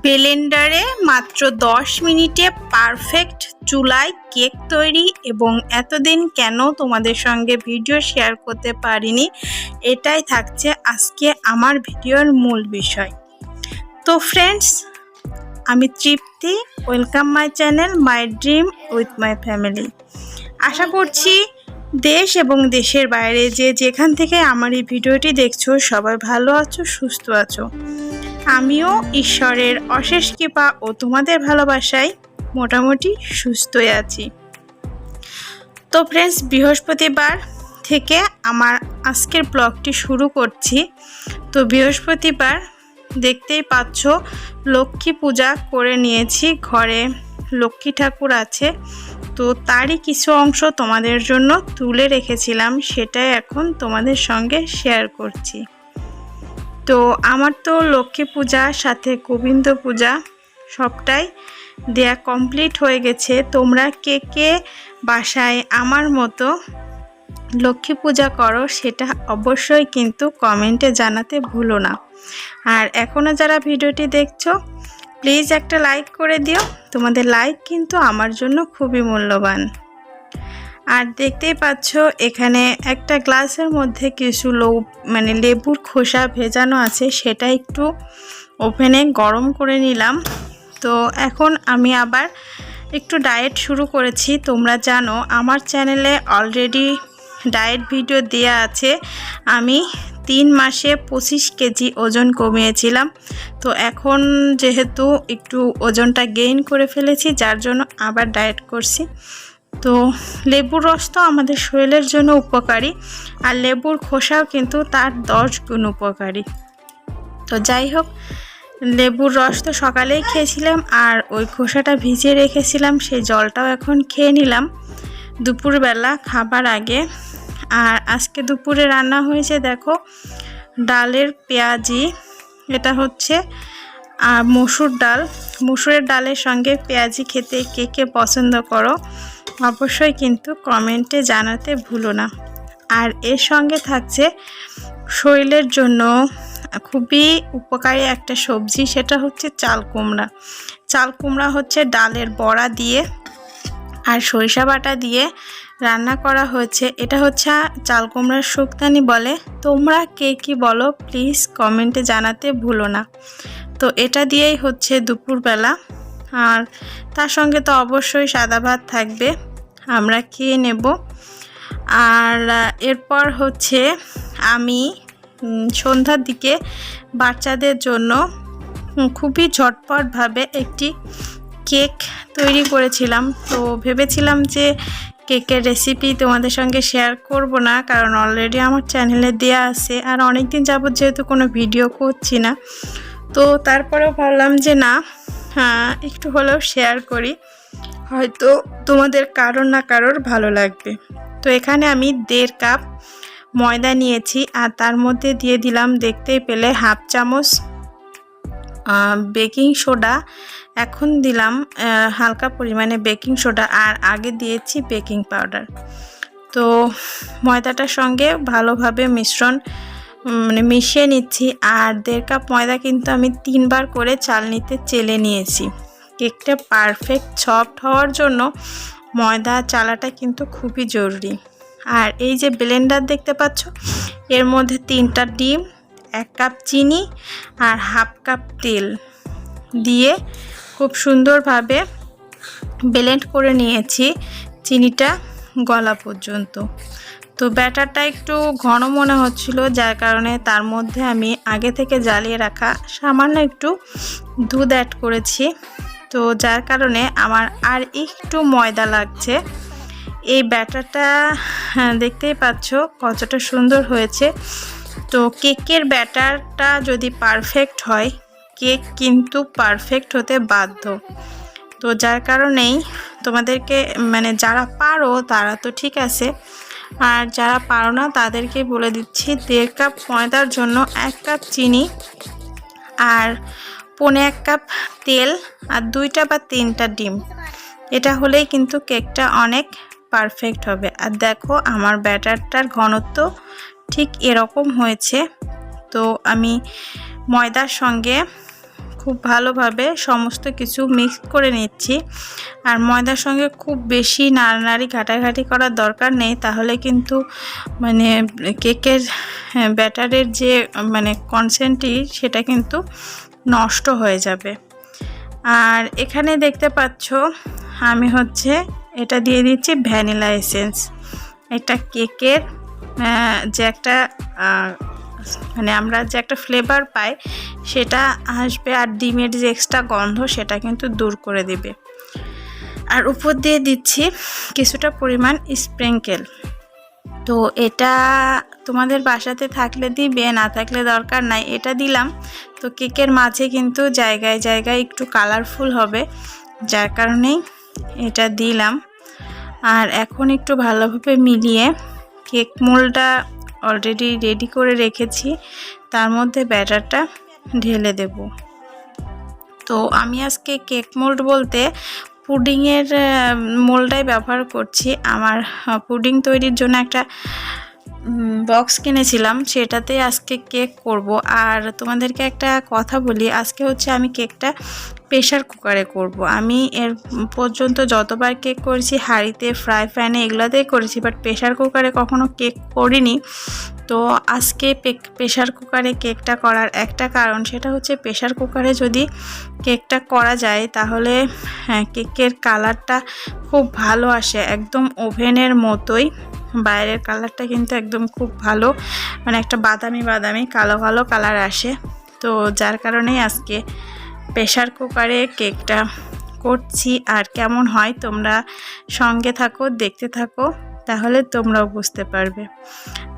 ব্লেন্ডারে মাত্র 10 মিনিটে পারফেক্ট চুলায় কেক তৈরি। এবং এতদিন কেন তোমাদের সঙ্গে ভিডিও শেয়ার করতে পারিনি, এটাই থাকছে আজকে আমার ভিডিওর মূল বিষয়। তো ফ্রেন্ডস, আমি Tripti, welcome my channel my dream with my family. আশা করছি দেশ এবং দেশের বাইরে যেখান থেকে আমার এই ভিডিওটি দেখছো সবাই ভালো আছো, সুস্থ আছো। আমিও ঈশ্বরের অশেষ কৃপা ও তোমাদের ভালোবাসায় মোটামুটি সুস্থই আছি। তো ফ্রেন্ডস, বৃহস্পতিবার থেকে আমার আজকের ব্লগটি শুরু করছি। তো বৃহস্পতিবার দেখতেই পাচ্ছ লক্ষ্মী পূজা করে নিয়েছি, ঘরে লক্ষ্মী ঠাকুর আছে। তো তারই কিছু অংশ তোমাদের জন্য তুলে রেখেছিলাম, সেটাই এখন তোমাদের সঙ্গে শেয়ার করছি। তো আমার তো লক্ষ্মী পূজার সাথে গোবিন্দ পূজা সবটাই দেয়া কমপ্লিট হয়ে গেছে। তোমরা কে কে বাসায় আমার মতো লক্ষ্মী পূজা করো সেটা অবশ্যই কিন্তু কমেন্টে জানাতে ভুলো না। আর এখনও যারা ভিডিওটি দেখছো প্লিজ একটা লাইক করে দিও, তোমাদের লাইক কিন্তু আমার জন্য খুবই মূল্যবান। আর দেখতেই পাচ্ছ এখানে একটা গ্লাসের মধ্যে কিছু লেবুর খোসা ভেজানো আছে, সেটা একটু ওভেনে গরম করে নিলাম। তো এখন আমি আবার একটু ডায়েট শুরু করেছি। তোমরা জানো আমার চ্যানেলে অলরেডি ডায়েট ভিডিও দেয়া আছে। আমি 3 মাসে 25 কেজি ওজন কমিয়েছিলাম। তো এখন যেহেতু একটু ওজনটা গেইন করে ফেলেছি, যার জন্য আবার ডায়েট করছি। তো লেবুর রস তো আমাদের শরীরের জন্য উপকারী, আর লেবুর খোসাও কিন্তু তার 10 গুণ উপকারী। তো যাই হোক, লেবুর রস তো সকালেই খেয়েছিলাম, আর ওই খোসাটা ভিজিয়ে রেখেছিলাম, সেই জলটাও এখন খেয়ে নিলাম দুপুরবেলা খাবার আগে। আর আজকে দুপুরে রান্না হয়েছে দেখো ডালের পেঁয়াজি। এটা হচ্ছে মসুর ডাল। মসুরের ডালের সঙ্গে পেঁয়াজি খেতে কে কে পছন্দ করো অবশ্যই কিন্তু কমেন্টে জানাতে ভুলো না। আর এর সঙ্গে থাকছে শরীরের জন্য খুবই উপকারী একটা সবজি, সেটা হচ্ছে চাল কুমড়া। চাল কুমড়া হচ্ছে ডালের বড়া দিয়ে আর সরিষা বাটা দিয়ে রান্না করা হয়েছে। এটা হচ্ছে চাল কুমড়ার শুক্তানি বলে। তোমরা কে কি বলো প্লিজ কমেন্টে জানাতে ভুলো না। তো এটা দিয়েই হচ্ছে দুপুরবেলা। আর তার সঙ্গে তো অবশ্যই সাদা ভাত থাকবে, আমরা খেয়ে নেব। আর এরপর হচ্ছে আমি সন্ধ্যার দিকে বাচ্চাদের জন্য খুবই ঝটপটভাবে একটি কেক তৈরি করেছিলাম। তো ভেবেছিলাম যে কেকের রেসিপি তোমাদের সঙ্গে শেয়ার করব না, কারণ অলরেডি আমার চ্যানেলে দেয়া আছে। আর অনেক দিন যাবত যেহেতু কোনো ভিডিও করছি না, তো তারপরেও ভাবলাম যে না, একটু হলেও শেয়ার করি, হয়তো তোমাদের কারোর না কারোর ভালো লাগবে। তো এখানে আমি 1.5 কাপ ময়দা নিয়েছি, আর তার মধ্যে দিয়ে দিলাম দেখতেই পেলে হাফ চামচ বেকিং সোডা। এখন দিলাম হালকা পরিমাণে বেকিং সোডা, আর আগে দিয়েছি বেকিং পাউডার। তো ময়দাটার সঙ্গে ভালোভাবে মিশিয়ে নিচ্ছি। আর 1.5 কাপ ময়দা কিন্তু আমি 3 বার করে চালনিতে চেলে নিয়েছি। কেকটা পারফেক্ট সফট হওয়ার জন্য ময়দা চালাটা কিন্তু খুবই জরুরি। আর এই যে ব্লেন্ডার দেখতে পাচ্ছ, এর মধ্যে 3টা ডিম, 1 কাপ চিনি আর হাফ কাপ তেল দিয়ে খুব সুন্দরভাবে ব্লেন্ড করে নিয়েছি চিনিটা গলা পর্যন্ত। তো ব্যাটারটা একটু ঘন মনে হচ্ছিল, যার কারণে তার মধ্যে আমি আগে থেকে জ্বালিয়ে রাখা সামান্য একটু দুধ অ্যাড করেছি। তো যার কারণে আমার আর একটু ময়দা লাগছে। এই ব্যাটারটা দেখতেই পাচ্ছ কতটা সুন্দর হয়েছে। তো কেকের ব্যাটারটা যদি পারফেক্ট হয়, কেক কিন্তু পারফেক্ট হতে বাধ্য। তো যার কারণেই তোমাদেরকে যারা পারো তারা তো ঠিক আছে, আর যারা পারো না তাদেরকে বলে দিচ্ছি 1.5 কাপ ময়দার জন্য 1 কাপ চিনি আর 1.25 কাপ তেল আর 2টা বা 3টা ডিম। এটা হলেই কিন্তু কেকটা অনেক পারফেক্ট হবে। আর দেখো আমার ব্যাটারটার ঘনত্ব ঠিক এরকম হয়েছে। তো আমি ময়দার সঙ্গে খুব ভালোভাবে সমস্ত কিছু মিক্স করে নিচ্ছি। আর ময়দার সঙ্গে খুব বেশি নাড়ানাড়ি ঘাটাঘাটি করার দরকার নেই, তাহলে কিন্তু মানে কেকের ব্যাটারের যে মানে কনসেন্টটি সেটা কিন্তু নষ্ট হয়ে যাবে। আর এখানে দেখতে পাচ্ছ আমি হচ্ছে এটা দিয়ে দিচ্ছি ভ্যানিলা এসেন্স। এটা কেকের যে একটা মানে আমরা যে একটা ফ্লেভার পাই সেটা আসবে, আর ডিমের যে এক্সট্রা গন্ধ সেটা কিন্তু দূর করে দিবে। আর উপর দিয়ে দিচ্ছি কিছুটা পরিমাণ স্প্রিঙ্কেল। তো এটা তোমাদের বাসাতে থাকলে দিবে, না থাকলে দরকার নাই, এটা দিলাম। তো কেকের মাঝে কিন্তু জায়গায় জায়গায় একটু কালারফুল হবে, যার কারণেই এটা দিলাম। আর এখন একটু ভালোভাবে মিলিয়ে কেক মোল্ডটা অলরেডি রেডি করে রেখেছি, তার মধ্যে ব্যাটারটা ঢেলে দেব। তো আমি আজকে কেক মোল্ড বলতে পুডিংয়ের মোল্ডটাই ব্যবহার করছি। আমার পুডিং তৈরির জন্য একটা বক্স কিনেছিলাম, সেটাতে আজকে কেক করব। আর তোমাদেরকে একটা কথা বলি, আজকে হচ্ছে আমি কেকটা প্রেশার কুকারে করব। আমি এর পর্যন্ত যতবার কেক করেছি হাঁড়িতে, ফ্রাই প্যানে, এগুলোতেই করেছি, বাট প্রেশার কুকারে কখনো কেক করিনি। তো আজকে প্রেশার কুকারে কেকটা করার একটা কারণ, সেটা হচ্ছে প্রেশার কুকারে যদি কেকটা করা যায় তাহলে কেকের কালারটা খুব ভালো আসে, একদম ওভেনের মতোই। বাইরের কালারটা কিন্তু একদম খুব ভালো, মানে একটা বাদামি বাদামি কালো কালো কালার আসে। তো যার কারণেই আজকে প্রেশার কুকারে কেকটা করছি। আর কেমন হয় তোমরা সঙ্গে থাকো, দেখতে থাকো, তাহলে তোমরাও বুঝতে পারবে।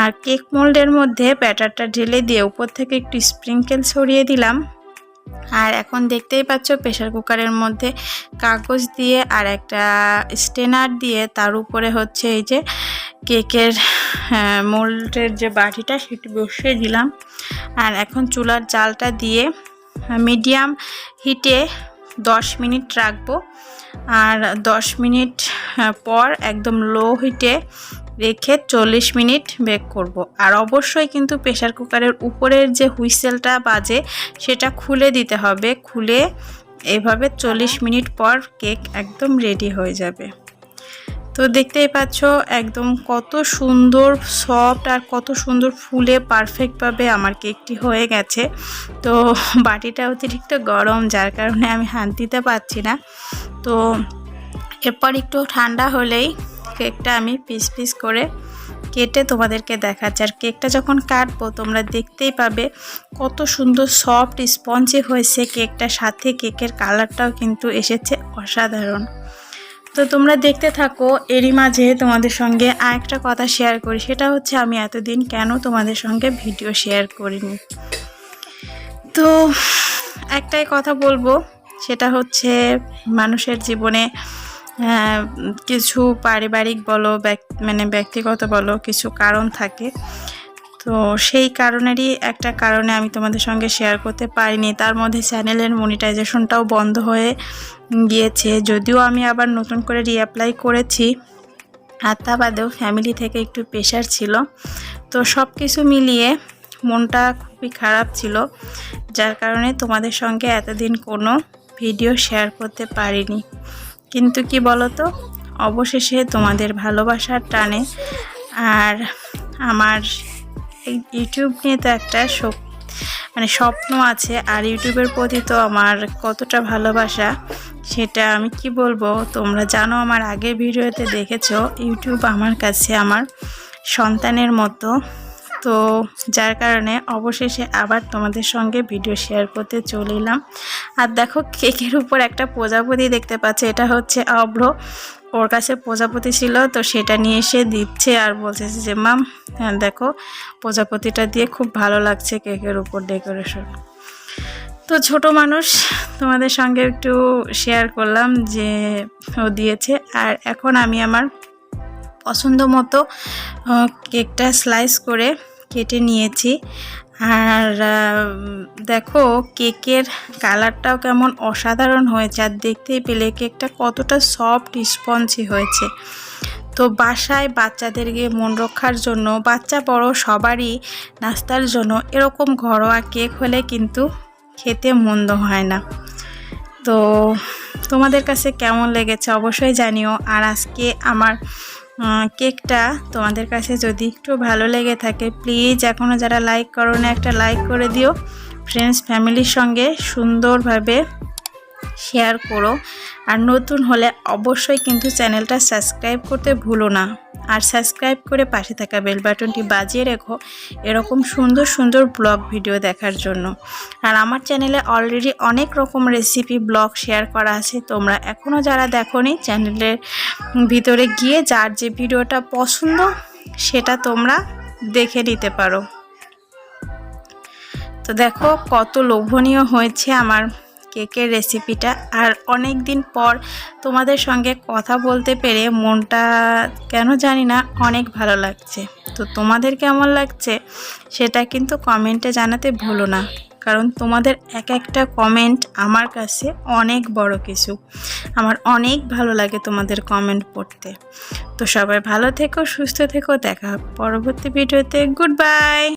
আর কেক মোল্ডের মধ্যে ব্যাটারটা ঢেলে দিয়ে উপর থেকে একটু স্প্রিঙ্কেল ছড়িয়ে দিলাম। আর এখন দেখতেই পাচ্ছ প্রেশার কুকারের মধ্যে কাগজ দিয়ে আর একটা স্টেনার দিয়ে তার উপরে হচ্ছে এই যে কেকের মোল্ডের যে বাটিটা সেটি বসিয়ে দিলাম। আর এখন চুলার জালটা দিয়ে মিডিয়াম হিটে 10 মিনিট রাখবো। আর 10 মিনিট পর একদম লো হিটে রেখে 40 মিনিট বেক করব। আর অবশ্যই কিন্তু প্রেশার কুকারের উপরের যে হুইসেলটা বাজে সেটা খুলে দিতে হবে। খুলে এভাবে 40 মিনিট পর কেক একদম রেডি হয়ে যাবে। তো দেখতেই পাচ্ছ একদম কত সুন্দর সফট আর কত সুন্দর ফুলে পারফেক্টভাবে আমার কেকটি হয়ে গেছে। তো বাটিটা অতিরিক্ত গরম, যার কারণে আমি হাত দিতে পারছি না। তো এরপর একটু ঠান্ডা হলেই কেকটা আমি পিস পিস করে কেটে তোমাদেরকে দেখাচ্ছি। আর কেকটা যখন কাটবো তোমরা দেখতেই পাবে কত সুন্দর সফট স্পঞ্জি হয়েছে কেকটা, সাথে কেকের কালারটাও কিন্তু এসেছে অসাধারণ। তো তোমরা দেখতে থাকো। এরই মাঝে তোমাদের সঙ্গে আরেকটা কথা শেয়ার করি, সেটা হচ্ছে আমি এতদিন কেন তোমাদের সঙ্গে ভিডিও শেয়ার করিনি। তো একটাই কথা বলবো, সেটা হচ্ছে মানুষের জীবনে কিছু পারিবারিক বলো মানে ব্যক্তিগত বলো কিছু কারণ থাকে। তো সেই কারণেরই একটা কারণে আমি তোমাদের সঙ্গে শেয়ার করতে পারিনি। তার মধ্যে চ্যানেলের মনিটাইজেশনটাও বন্ধ হয়ে গিয়েছে, যদিও আমি আবার নতুন করে রিঅ্যাপ্লাই করেছি। আর তা বাদেও ফ্যামিলি থেকে একটু প্রেশার ছিল। তো সব কিছু মিলিয়ে মনটা খুবই খারাপ ছিল, যার কারণে তোমাদের সঙ্গে এতদিন কোনো ভিডিও শেয়ার করতে পারিনি। কিন্তু কি বলো তো, অবশেষে তোমাদের ভালোবাসার টানে আর আমার ইউটিউব নিয়ে তো একটা মানে স্বপ্ন আছে, আর ইউটিউবের প্রতি তো আমার কতটা ভালোবাসা সেটা আমি কি বলবো। তোমরা জানো, আমার আগের ভিডিওতে দেখেছো ইউটিউব আমার কাছে আমার সন্তানের মতো। তো যার কারণে অবশেষে আবার তোমাদের সঙ্গে ভিডিও শেয়ার করতে চলে এলাম। আর দেখো কেকের উপর একটা প্রজাপতি দেখতে পাচ্ছ, এটা হচ্ছে অভ্র, ওর কাছে প্রজাপতি ছিল, তো সেটা নিয়ে এসে দিচ্ছে আর বলছে যে মাম দেখো প্রজাপতিটা দিয়ে খুব ভালো লাগছে কেকের উপর ডেকোরেশন। তো ছোট মানুষ, তোমাদের সঙ্গে একটু শেয়ার করলাম যে ও দিয়েছে। আর এখন আমি আমার পছন্দ মতো কেকটা স্লাইস করে কেটে নিয়েছি। আর দেখো কেকের কালারটাও কেমন অসাধারণ হয়েছে, আর দেখতেই পেলে কেকটা কতটা সফট স্পঞ্জি হয়েছে। তো বাসায় বাচ্চাদেরকে মন রক্ষার জন্য, বাচ্চা বড় সবারই নাস্তার জন্য এরকম ঘরোয়া কেক হলে কিন্তু খেতে মন্দ হয় না। তো তোমাদের কাছে কেমন লেগেছে অবশ্যই জানিও। আর আজকে আমার কেকটা তোমাদের কাছে যদি একটু ভালো লেগে থাকে প্লিজ এখনও যারা লাইক করো না একটা লাইক করে দিও, ফ্রেন্ডস ফ্যামিলির সঙ্গে সুন্দরভাবে শেয়ার করো। আর নতুন হলে অবশ্যই কিন্তু চ্যানেলটা সাবস্ক্রাইব করতে ভুলো না। আর সাবস্ক্রাইব করে পাশে থাকা বেল বাটনটি বাজিয়ে রেখো এরকম সুন্দর সুন্দর ব্লগ ভিডিও দেখার জন্য। আর আমার চ্যানেলে অলরেডি অনেক রকম রেসিপি ব্লগ শেয়ার করা আছে, তোমরা এখনও যারা দেখোনি চ্যানেলের ভিতরে গিয়ে যার যে ভিডিওটা পছন্দ সেটা তোমরা দেখে নিতে পারো। তো দেখো কত লোভনীয় হয়েছে আমার কেকের রেসিপিটা। আর অনেক দিন পর তোমাদের সঙ্গে কথা বলতে পেরে মনটা কেন জানি না অনেক ভালো লাগছে। তো তোমাদের কেমন লাগছে সেটা কিন্তু কমেন্টে জানাতে ভুলো না, কারণ তোমাদের এক একটা কমেন্ট আমার কাছে অনেক বড় কিছু। আমার অনেক ভালো লাগে তোমাদের কমেন্ট পড়তে। তো সবাই ভালো থেকো, সুস্থ থেকো, দেখা হবে পরবর্তী ভিডিওতে। Good bye.